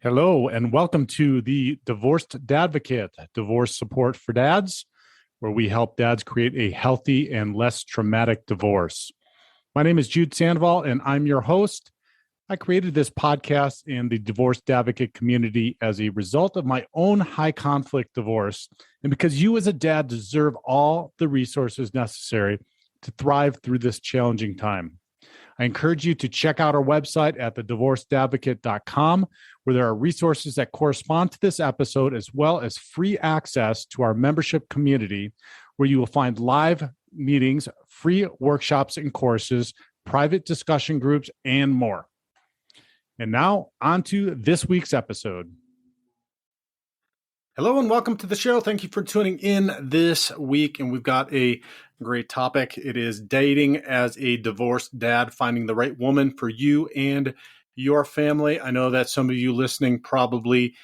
Hello, and welcome to the Divorced Dadvocate, divorce support for dads, where we help dads create a healthy and less traumatic divorce. My name is Jude Sandoval, and I'm your host. I created this podcast in the Divorced Advocate community as a result of my own high conflict divorce, and because you as a dad deserve all the resources necessary to thrive through this challenging time. I encourage you to check out our website at thedivorcedadvocate.com, where there are resources that correspond to this episode, as well as free access to our membership community, where you will find live meetings, free workshops and courses, private discussion groups, and more. And now, on to this week's episode. Hello and welcome to the show. Thank you for tuning in this week. And we've got a great topic. It is dating as a divorced dad, finding the right woman for you and your family. I know that some of you listening probably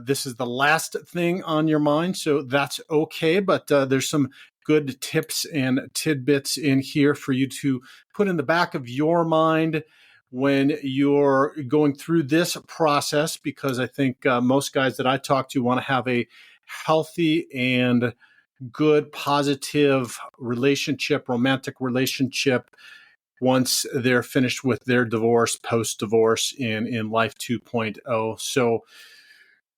this is the last thing on your mind, so that's okay. But there's some good tips and tidbits in here for you to put in the back of your mind when you're going through this process, because I think most guys that I talk to want to have a healthy and good, positive relationship, romantic relationship, once they're finished with their divorce, post-divorce in Life 2.0. So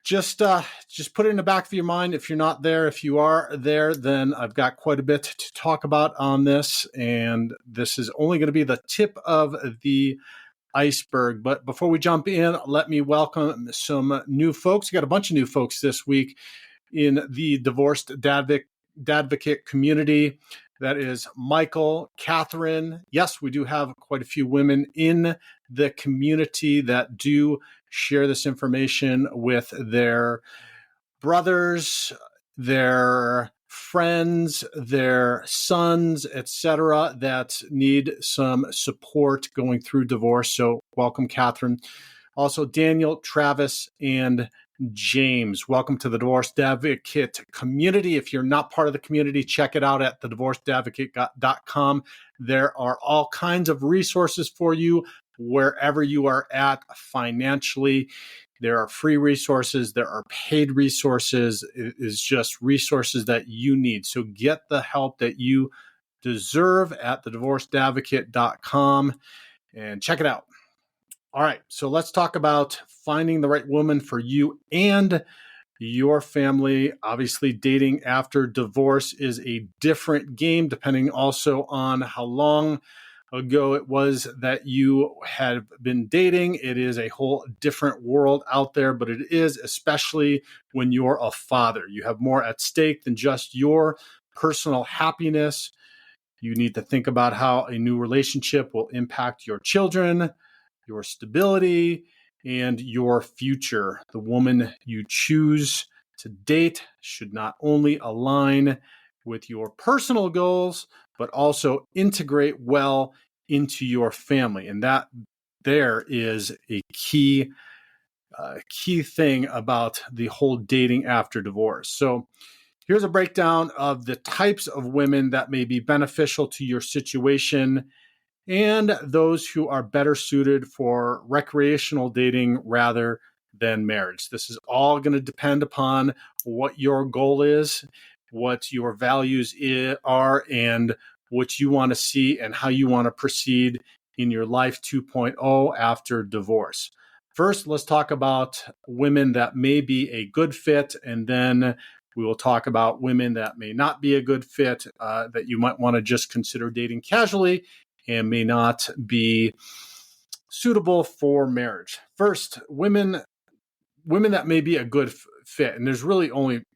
just put it in the back of your mind. If you're not there, if you are there, then I've got quite a bit to talk about on this. And this is only going to be the tip of the iceberg. But before we jump in, let me welcome some new folks. We got a bunch of new folks this week in the Divorced Dadvocate community. That is Michael, Catherine. Yes, we do have quite a few women in the community that do share this information with their brothers, their friends, their sons, etc., that need some support going through divorce. So welcome, Catherine. Also, Daniel, Travis, and James. Welcome to the Divorced Advocate community. If you're not part of the community, check it out at thedivorcedadvocate.com. There are all kinds of resources for you wherever you are at financially. There are free resources. There are paid resources. It is just resources that you need. So get the help that you deserve at thedivorcedadvocate.com and check it out. All right, so let's talk about finding the right woman for you and your family. Obviously, dating after divorce is a different game, depending also on how long ago it was that you had been dating. It is a whole different world out there, but it is especially when you're a father. You have more at stake than just your personal happiness. You need to think about how a new relationship will impact your children, your stability, and your future. The woman you choose to date should not only align with your personal goals, but also integrate well into your family. And that there is a key thing about the whole dating after divorce. So here's a breakdown of the types of women that may be beneficial to your situation and those who are better suited for recreational dating rather than marriage. This is all going to depend upon what your goal is, what your values are, and what you want to see and how you want to proceed in your life 2.0 after divorce. First, let's talk about women that may be a good fit, and then we will talk about women that may not be a good fit, that you might want to just consider dating casually and may not be suitable for marriage. First, women that may be a good fit, and there's only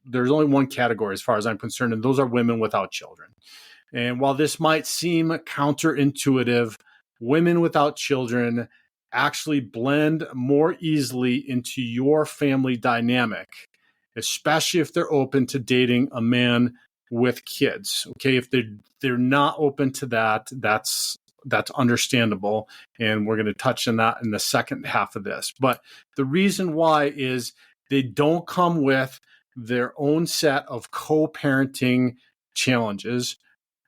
one category as far as I'm concerned, and those are women without children. And while this might seem counterintuitive, women without children actually blend more easily into your family dynamic, especially if they're open to dating a man with kids. Okay, if they're not open to that, that's understandable, and we're going to touch on that in the second half of this. But the reason why is they don't come with their own set of co-parenting challenges,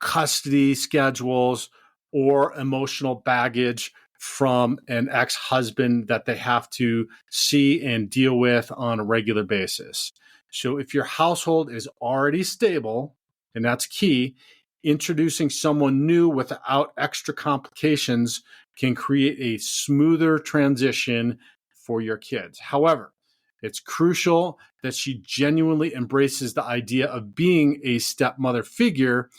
custody schedules, or emotional baggage from an ex-husband that they have to see and deal with on a regular basis. So if your household is already stable, and that's key, introducing someone new without extra complications can create a smoother transition for your kids. However, it's crucial that she genuinely embraces the idea of being a stepmother figure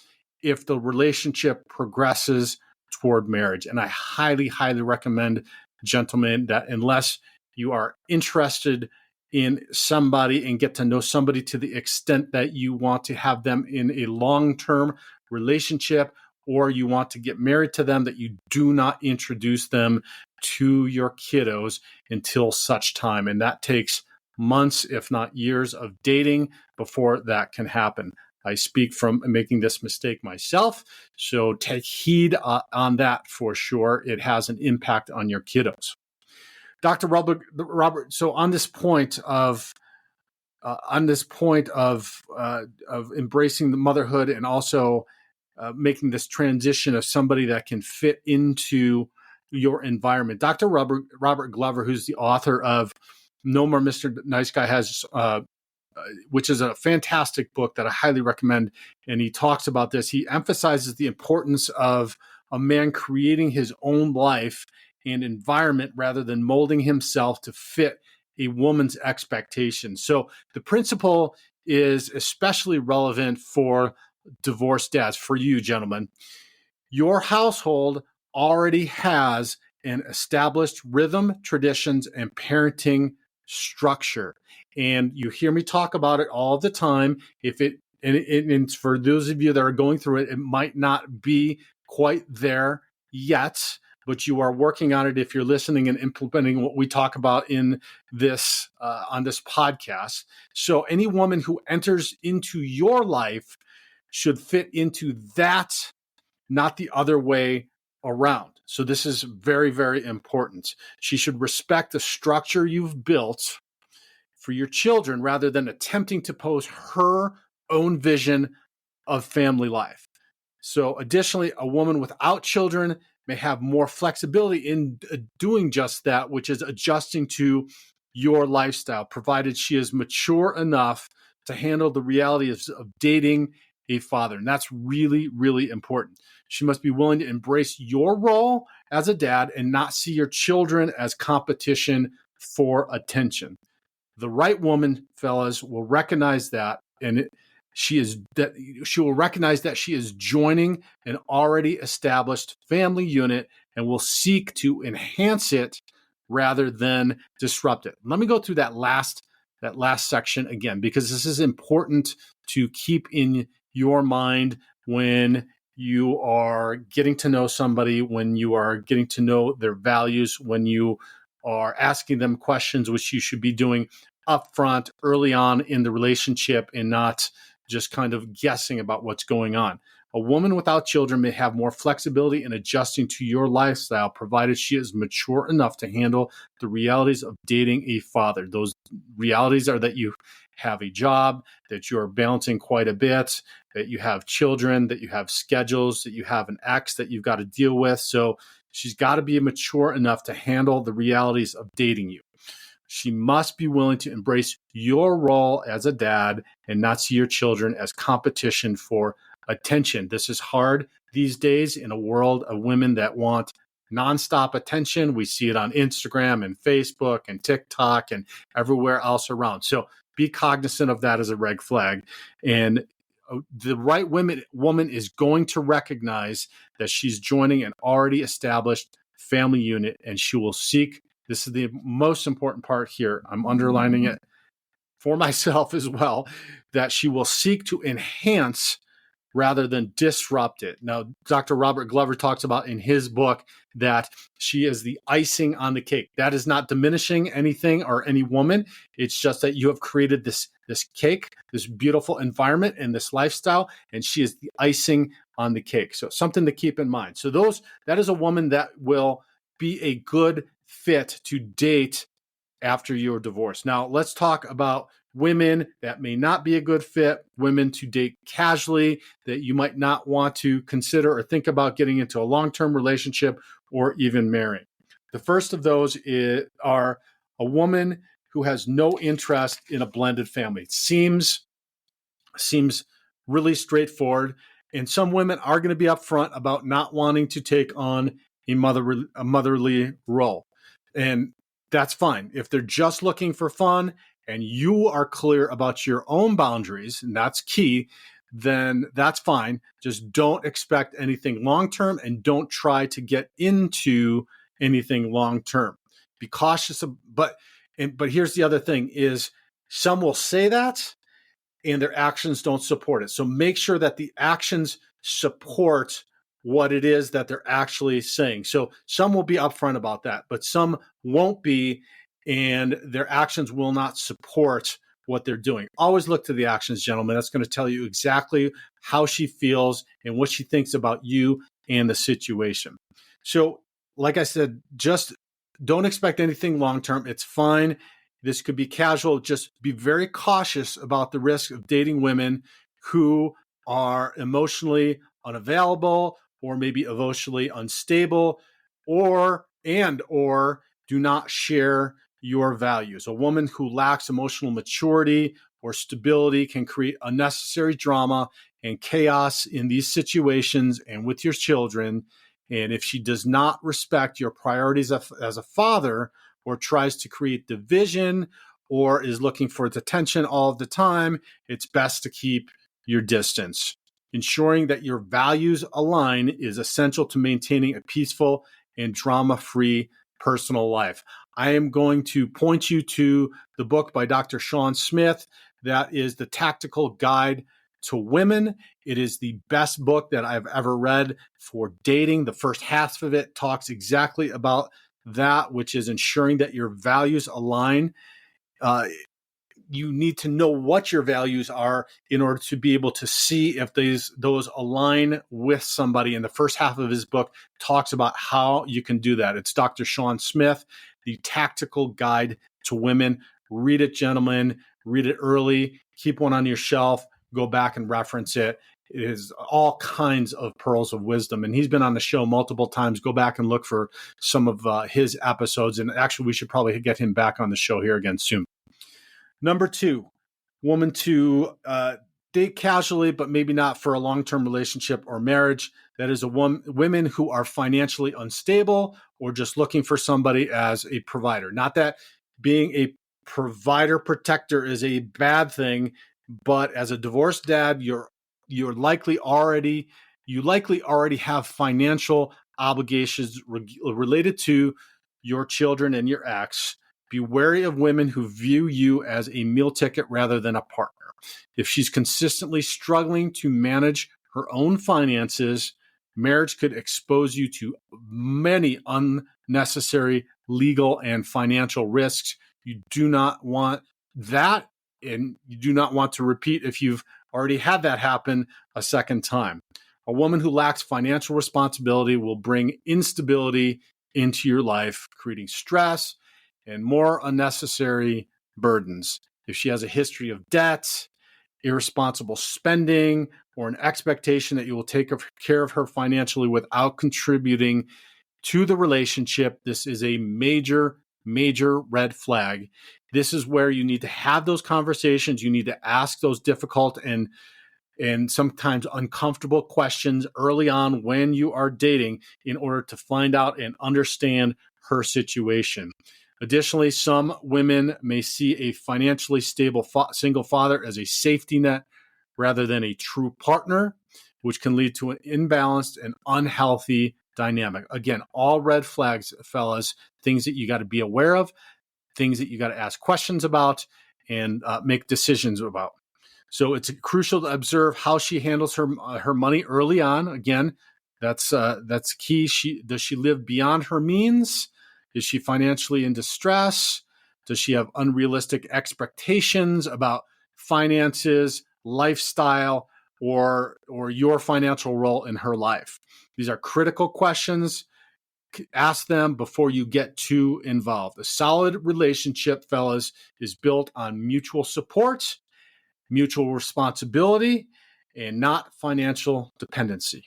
if the relationship progresses toward marriage. And I highly, highly recommend, gentlemen, that unless you are interested in somebody and get to know somebody to the extent that you want to have them in a long-term relationship, or you want to get married to them, that you do not introduce them to your kiddos until such time. And that takes months, if not years, of dating before that can happen. I speak from making this mistake myself, so take heed on that for sure. It has an impact on your kiddos. Dr. Robert, so on this point of embracing the motherhood and also making this transition of somebody that can fit into your environment, Dr. Robert Glover, who's the author of No More Mr. Nice Guy, has which is a fantastic book that I highly recommend. And he talks about this. He emphasizes the importance of a man creating his own life and environment rather than molding himself to fit a woman's expectations. So the principle is especially relevant for divorced dads, for you gentlemen. Your household already has an established rhythm, traditions, and parenting structure. And you hear me talk about it all the time. And for those of you that are going through it, it might not be quite there yet, but you are working on it if you're listening and implementing what we talk about in this on this podcast. So any woman who enters into your life should fit into that, not the other way around. So this is very, very important. She should respect the structure you've built for your children rather than attempting to pose her own vision of family life. So additionally, a woman without children may have more flexibility in doing just that, which is adjusting to your lifestyle, provided she is mature enough to handle the reality of dating a father. And that's really, really important. She must be willing to embrace your role as a dad and not see your children as competition for attention. The right woman, fellas, will recognize that, and she will recognize that she is joining an already established family unit and will seek to enhance it rather than disrupt it. Let me go through that last section again, because this is important to keep in your mind when you are getting to know somebody, when you are getting to know their values, when you are asking them questions, which you should be doing upfront early on in the relationship and not just kind of guessing about what's going on. A woman without children may have more flexibility in adjusting to your lifestyle, provided she is mature enough to handle the realities of dating a father. Those realities are that you have a job, that you're balancing quite a bit, that you have children, that you have schedules, that you have an ex that you've got to deal with. So she's got to be mature enough to handle the realities of dating you. She must be willing to embrace your role as a dad and not see your children as competition for attention. This is hard these days in a world of women that want nonstop attention. We see it on Instagram and Facebook and TikTok and everywhere else around. So be cognizant of that as a red flag. And the right woman is going to recognize that she's joining an already established family unit, and she will seek, this is the most important part here, I'm underlining it for myself as well, that she will seek to enhance rather than disrupt it. Now, Dr. Robert Glover talks about in his book that she is the icing on the cake. That is not diminishing anything or any woman. It's just that you have created this cake, this beautiful environment and this lifestyle, and she is the icing on the cake. So something to keep in mind. So that is a woman that will be a good fit to date after your divorce. Now, let's talk about women that may not be a good fit, women to date casually that you might not want to consider or think about getting into a long-term relationship or even marrying. The first of those are a woman who has no interest in a blended family. It seems really straightforward. And some women are going to be upfront about not wanting to take on a motherly role. And that's fine. If they're just looking for fun and you are clear about your own boundaries, and that's key, then that's fine. Just don't expect anything long term and don't try to get into anything long term. Be cautious but here's the other thing is some will say that and their actions don't support it. So make sure that the actions support what it is that they're actually saying. So some will be upfront about that, but some won't be, and their actions will not support what they're doing. Always look to the actions, gentlemen. That's going to tell you exactly how she feels and what she thinks about you and the situation. So, like I said, just don't expect anything long-term. It's fine. This could be casual. Just be very cautious about the risk of dating women who are emotionally unavailable or maybe emotionally unstable or do not share your values. A woman who lacks emotional maturity or stability can create unnecessary drama and chaos in these situations and with your children. And if she does not respect your priorities as a father, or tries to create division, or is looking for attention all of the time, it's best to keep your distance. Ensuring that your values align is essential to maintaining a peaceful and drama-free personal life. I am going to point you to the book by Dr. Sean Smith. That is The Tactical Guide to Women. It is the best book that I've ever read for dating. The first half of it talks exactly about that, which is ensuring that your values align. You need to know what your values are in order to be able to see if those align with somebody. And the first half of his book talks about how you can do that. It's Dr. Sean Smith, The Tactical Guide to Women. Read it, gentlemen. Read it early. Keep one on your shelf. Go back and reference it. It is all kinds of pearls of wisdom. And he's been on the show multiple times. Go back and look for some of his episodes. And actually, we should probably get him back on the show here again soon. Number 2, woman to date casually, but maybe not for a long-term relationship or marriage. That is women who are financially unstable or just looking for somebody as a provider. Not that being a provider protector is a bad thing, but as a divorced dad, you likely already have financial obligations related to your children and your ex. Be wary of women who view you as a meal ticket rather than a partner. If she's consistently struggling to manage her own finances, marriage could expose you to many unnecessary legal and financial risks. You do not want that, and you do not want to repeat if you've already had that happen a second time. A woman who lacks financial responsibility will bring instability into your life, creating stress and more unnecessary burdens. If she has a history of debt, irresponsible spending, or an expectation that you will take care of her financially without contributing to the relationship, this is a major, major red flag. This is where you need to have those conversations. You need to ask those difficult and sometimes uncomfortable questions early on when you are dating in order to find out and understand her situation. Additionally, some women may see a financially stable single father as a safety net rather than a true partner, which can lead to an imbalanced and unhealthy dynamic. Again, all red flags, fellas, things that you got to be aware of, things that you got to ask questions about and make decisions about. So it's crucial to observe how she handles her money early on. Again, that's key. Does she live beyond her means? Is she financially in distress? Does she have unrealistic expectations about finances, lifestyle, or your financial role in her life? These are critical questions. Ask them before you get too involved. A solid relationship, fellas, is built on mutual support, mutual responsibility, and not financial dependency.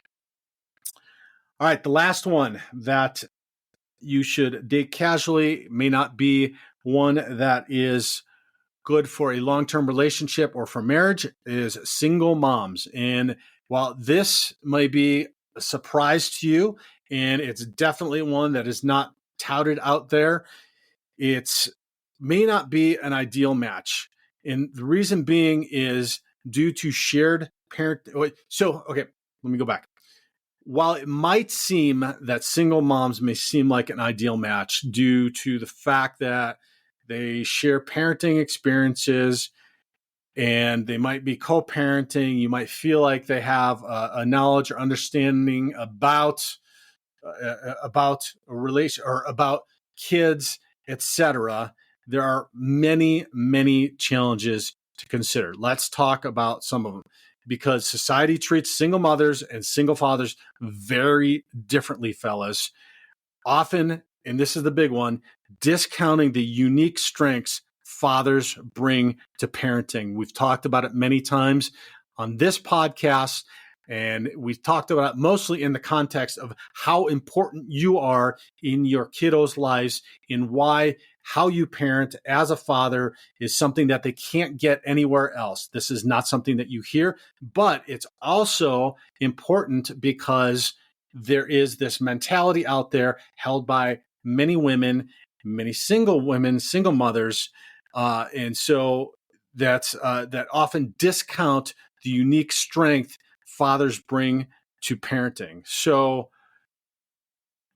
All right, the last one that you should date casually, may not be one that is good for a long-term relationship or for marriage, is single moms. And while this may be a surprise to you, and it's definitely one that is not touted out there, it may not be an ideal match. And the reason being is due to shared parent. So, okay, let me go back. While it might seem that single moms may seem like an ideal match due to the fact that they share parenting experiences and they might be co-parenting, you might feel like they have a knowledge or understanding about a relation or about kids, etc. There are many, many challenges to consider. Let's talk about some of them, because society treats single mothers and single fathers very differently, fellas. Often, and this is the big one, discounting the unique strengths fathers bring to parenting. We've talked about it many times on this podcast, and we've talked about it mostly in the context of how important you are in your kiddos' lives, and why how you parent as a father is something that they can't get anywhere else. This is not something that you hear, but it's also important because there is this mentality out there held by many women, many single women, single mothers, and so that often discount the unique strength fathers bring to parenting. So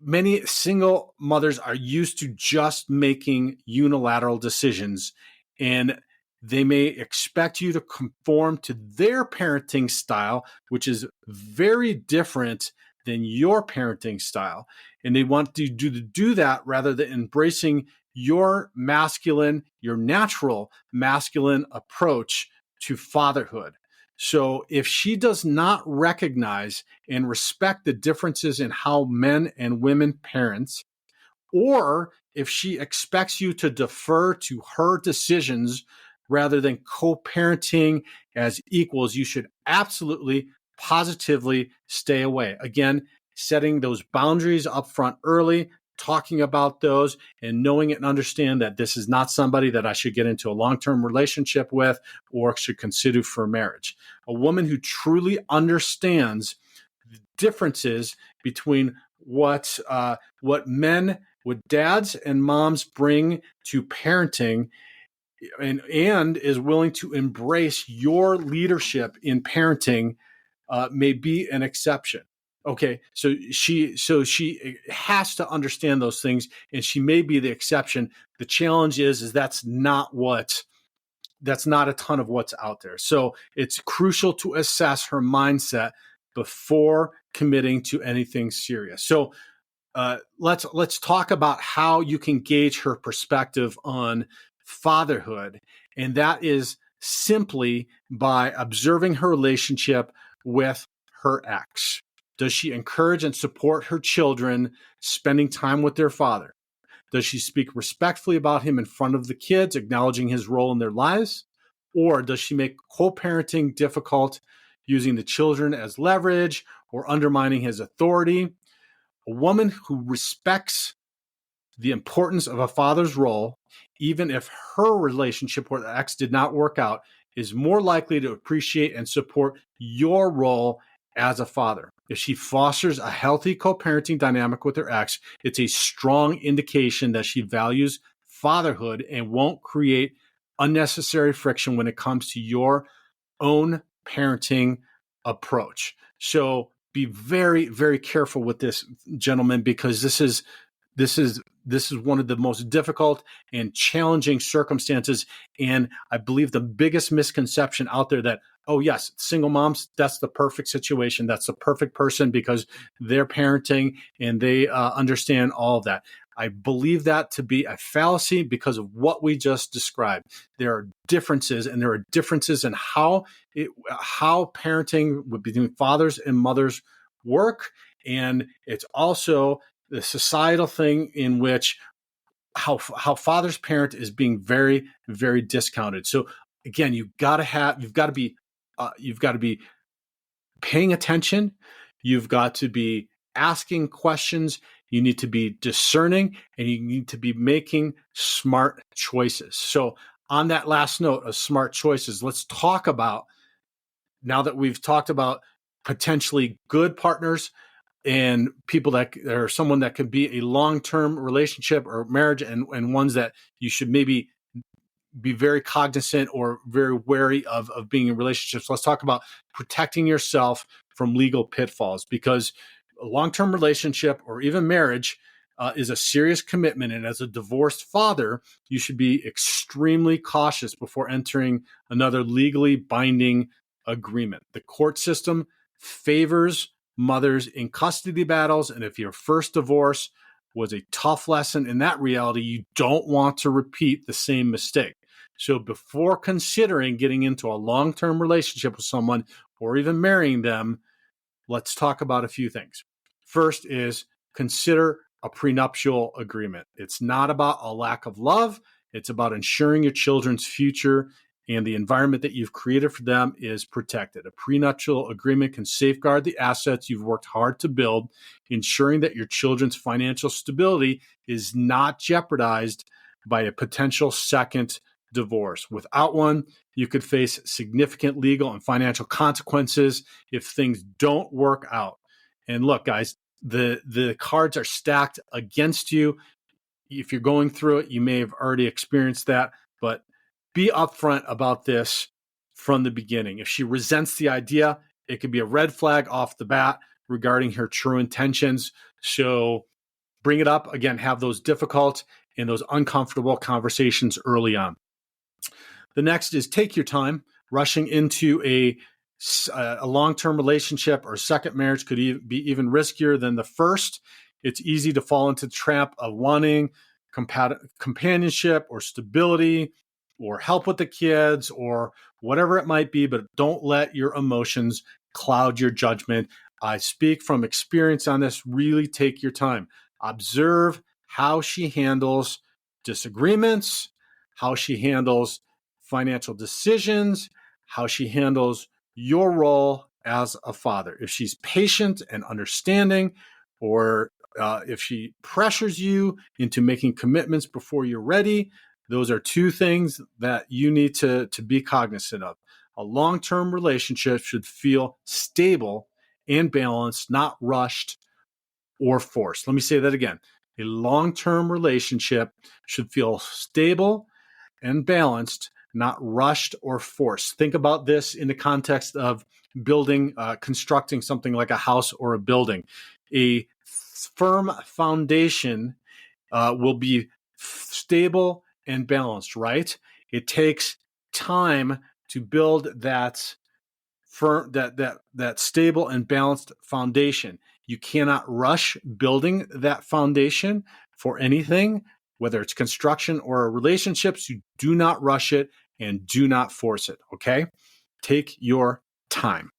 many single mothers are used to just making unilateral decisions, and they may expect you to conform to their parenting style, which is very different than your parenting style. And they want to do that rather than embracing your masculine, your natural masculine approach to fatherhood. So if she does not recognize and respect the differences in how men and women parent, or if she expects you to defer to her decisions rather than co-parenting as equals, you should absolutely, positively stay away. Again, setting those boundaries up front early, talking about those, and knowing and understand that this is not somebody that I should get into a long-term relationship with or should consider for marriage. A woman who truly understands the differences between what what dads and moms bring to parenting, and is willing to embrace your leadership in parenting, may be an exception. Okay, so she has to understand those things, and she may be the exception. The challenge is that's not a ton of what's out there. So it's crucial to assess her mindset before committing to anything serious. So let's talk about how you can gauge her perspective on fatherhood, and that is simply by observing her relationship with her ex. Does she encourage and support her children spending time with their father? Does she speak respectfully about him in front of the kids, acknowledging his role in their lives? Or does she make co-parenting difficult, using the children as leverage or undermining his authority? A woman who respects the importance of a father's role, even if her relationship with the ex did not work out, is more likely to appreciate and support your role as a father. If she fosters a healthy co-parenting dynamic with her ex, it's a strong indication that she values fatherhood and won't create unnecessary friction when it comes to your own parenting approach. So be very, very careful with this, gentlemen, because this is one of the most difficult and challenging circumstances. And I believe the biggest misconception out there that, oh yes, single moms, that's the perfect situation. That's the perfect person because they're parenting and they understand all of that. I believe that to be a fallacy because of what we just described. There are differences, and there are differences in how parenting between fathers and mothers work. And it's also the societal thing in which how fathers parent is being very, very discounted. So again, you've got to be paying attention. You've got to be asking questions. You need to be discerning, and you need to be making smart choices. So on that last note of smart choices, let's talk about, now that we've talked about potentially good partners and people that are someone that could be a long-term relationship or marriage, and ones that you should maybe be very cognizant or very wary of being in relationships. Let's talk about protecting yourself from legal pitfalls, because a long-term relationship or even marriage is a serious commitment. And as a divorced father, you should be extremely cautious before entering another legally binding agreement. The court system favors mothers in custody battles. And if your first divorce was a tough lesson in that reality, you don't want to repeat the same mistake. So before considering getting into a long-term relationship with someone or even marrying them, let's talk about a few things. First is consider a prenuptial agreement. It's not about a lack of love. It's about ensuring your children's future and the environment that you've created for them is protected. A prenuptial agreement can safeguard the assets you've worked hard to build, ensuring that your children's financial stability is not jeopardized by a potential second divorce. Without one, you could face significant legal and financial consequences if things don't work out. And look, guys, the cards are stacked against you. If you're going through it, you may have already experienced that, but be upfront about this from the beginning. If she resents the idea, it could be a red flag off the bat regarding her true intentions. So bring it up. Again, have those difficult and those uncomfortable conversations early on. The next is take your time. Rushing into a long-term relationship or second marriage could be even riskier than the first. It's easy to fall into the trap of wanting companionship or stability or help with the kids or whatever it might be, but don't let your emotions cloud your judgment. I speak from experience on this. Really take your time. Observe how she handles disagreements, how she handles financial decisions, how she handles your role as a father. If she's patient and understanding, or if she pressures you into making commitments before you're ready, those are two things that you need to be cognizant of. A long-term relationship should feel stable and balanced, not rushed or forced. Let me say that again. A long-term relationship should feel stable and balanced, not rushed or forced. Think about this in the context of building, constructing something like a house or a building. A firm foundation will be stable and balanced, right? It takes time to build that firm, that stable and balanced foundation. You cannot rush building that foundation for anything, whether it's construction or relationships. You do not rush it and do not force it, okay? Take your time.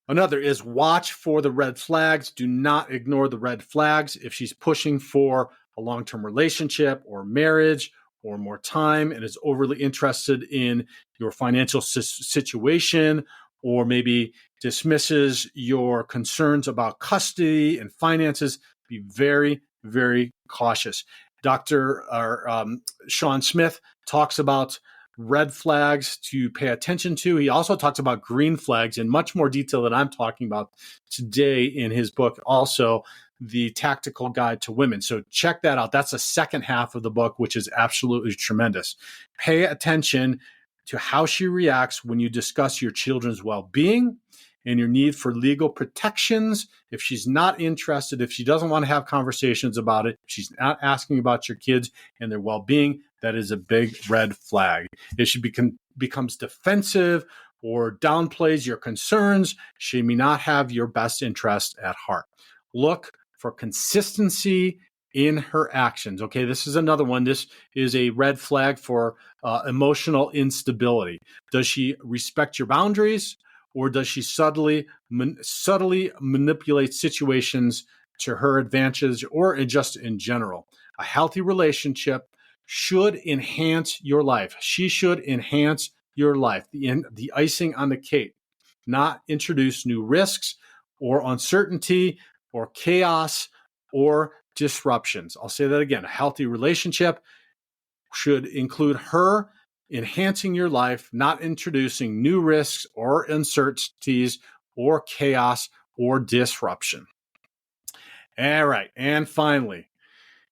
Another is watch for the red flags. Do not ignore the red flags. If she's pushing for a long-term relationship or marriage or more time and is overly interested in your financial situation, or maybe dismisses your concerns about custody and finances, be very, very cautious. Dr. Sean Smith talks about red flags to pay attention to. He also talks about green flags in much more detail than I'm talking about today in his book, also The Tactical Guide to Women. So check that out. That's the second half of the book, which is absolutely tremendous. Pay attention to how she reacts when you discuss your children's well-being and your need for legal protections. If she's not interested, if she doesn't want to have conversations about it, if she's not asking about your kids and their well-being, that is a big red flag. If she becomes defensive or downplays your concerns, she may not have your best interest at heart. Look for consistency in her actions. Okay, this is another one. This is a red flag for emotional instability. Does she respect your boundaries, or does she subtly manipulate situations to her advantage, or just in general? A healthy relationship should enhance your life. She should enhance your life, the icing on the cake, not introduce new risks or uncertainty or chaos or disruptions. I'll say that again. A healthy relationship should include her enhancing your life, not introducing new risks or uncertainties or chaos or disruption. All right. And finally,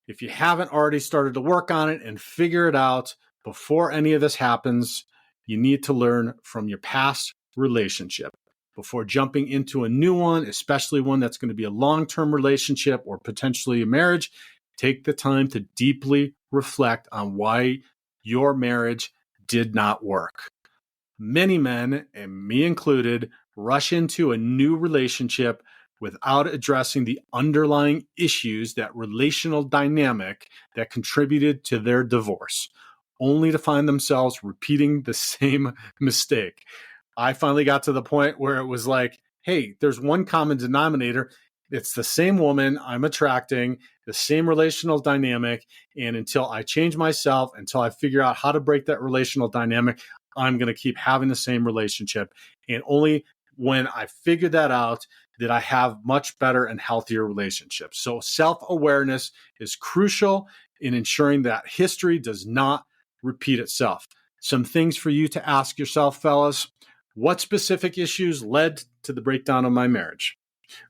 if you haven't already started to work on it and figure it out before any of this happens, you need to learn from your past relationship before jumping into a new one, especially one that's going to be a long-term relationship or potentially a marriage. Take the time to deeply reflect on why your marriage did not work. Many men, and me included, rush into a new relationship without addressing the underlying issues, that relational dynamic that contributed to their divorce, only to find themselves repeating the same mistake. I finally got to the point where it was like, hey, there's one common denominator. It's the same woman I'm attracting, the same relational dynamic. And until I change myself, until I figure out how to break that relational dynamic, I'm going to keep having the same relationship. And only when I figured that out did I have much better and healthier relationships. So self-awareness is crucial in ensuring that history does not repeat itself. Some things for you to ask yourself, fellas. What specific issues led to the breakdown of my marriage?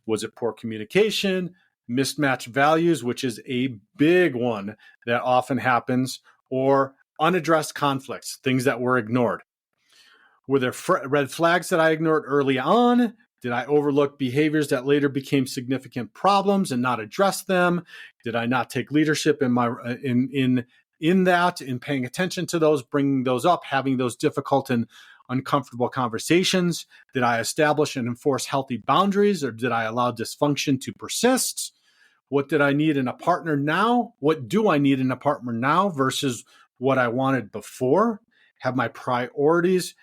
Was it poor communication, mismatched values, which is a big one that often happens, or unaddressed conflicts, things that were ignored? Were there red flags that I ignored early on? Did I overlook behaviors that later became significant problems and not address them? Did I not take leadership in my in paying attention to those, bringing those up, having those difficult and uncomfortable conversations? Did I establish and enforce healthy boundaries, or did I allow dysfunction to persist? What did I need in a partner now? What do I need in a partner now versus what I wanted before? Have my priorities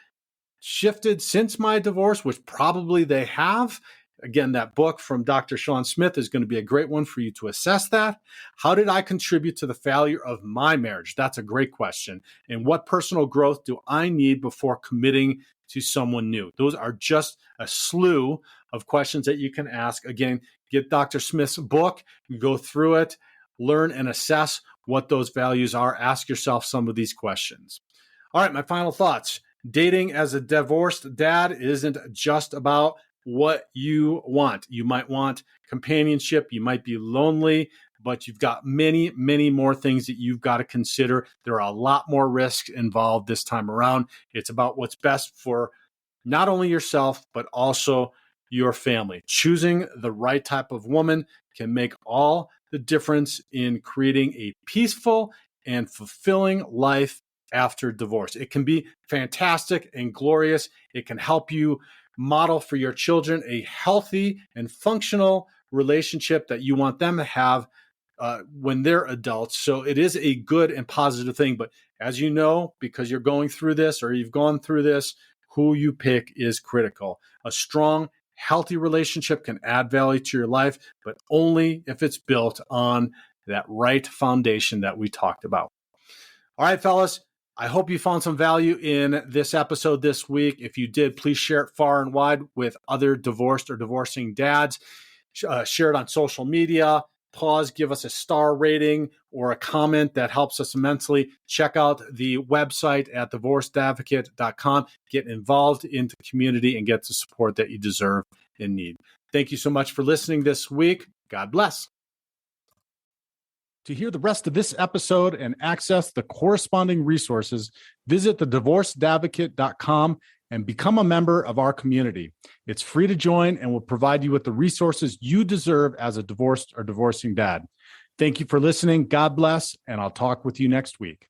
shifted since my divorce, which probably they have? Again, that book from Dr. Sean Smith is going to be a great one for you to assess that. How did I contribute to the failure of my marriage? That's a great question. And what personal growth do I need before committing to someone new? Those are just a slew of questions that you can ask. Again, get Dr. Smith's book, go through it, learn and assess what those values are. Ask yourself some of these questions. All right, my final thoughts. Dating as a divorced dad isn't just about what you want. You might want companionship. You might be lonely, but you've got many, many more things that you've got to consider. There are a lot more risks involved this time around. It's about what's best for not only yourself, but also your family. Choosing the right type of woman can make all the difference in creating a peaceful and fulfilling life after divorce. It can be fantastic and glorious. It can help you model for your children a healthy and functional relationship that you want them to have when they're adults. So it is a good and positive thing. But as you know, because you're going through this or you've gone through this, who you pick is critical. A strong, healthy relationship can add value to your life, but only if it's built on that right foundation that we talked about. All right, fellas. I hope you found some value in this episode this week. If you did, please share it far and wide with other divorced or divorcing dads. Share it on social media. Pause, give us a star rating or a comment that helps us immensely. Check out the website at divorcedadvocate.com. Get involved in the community and get the support that you deserve and need. Thank you so much for listening this week. God bless. To hear the rest of this episode and access the corresponding resources, visit thedivorcedadvocate.com and become a member of our community. It's free to join and will provide you with the resources you deserve as a divorced or divorcing dad. Thank you for listening. God bless, and I'll talk with you next week.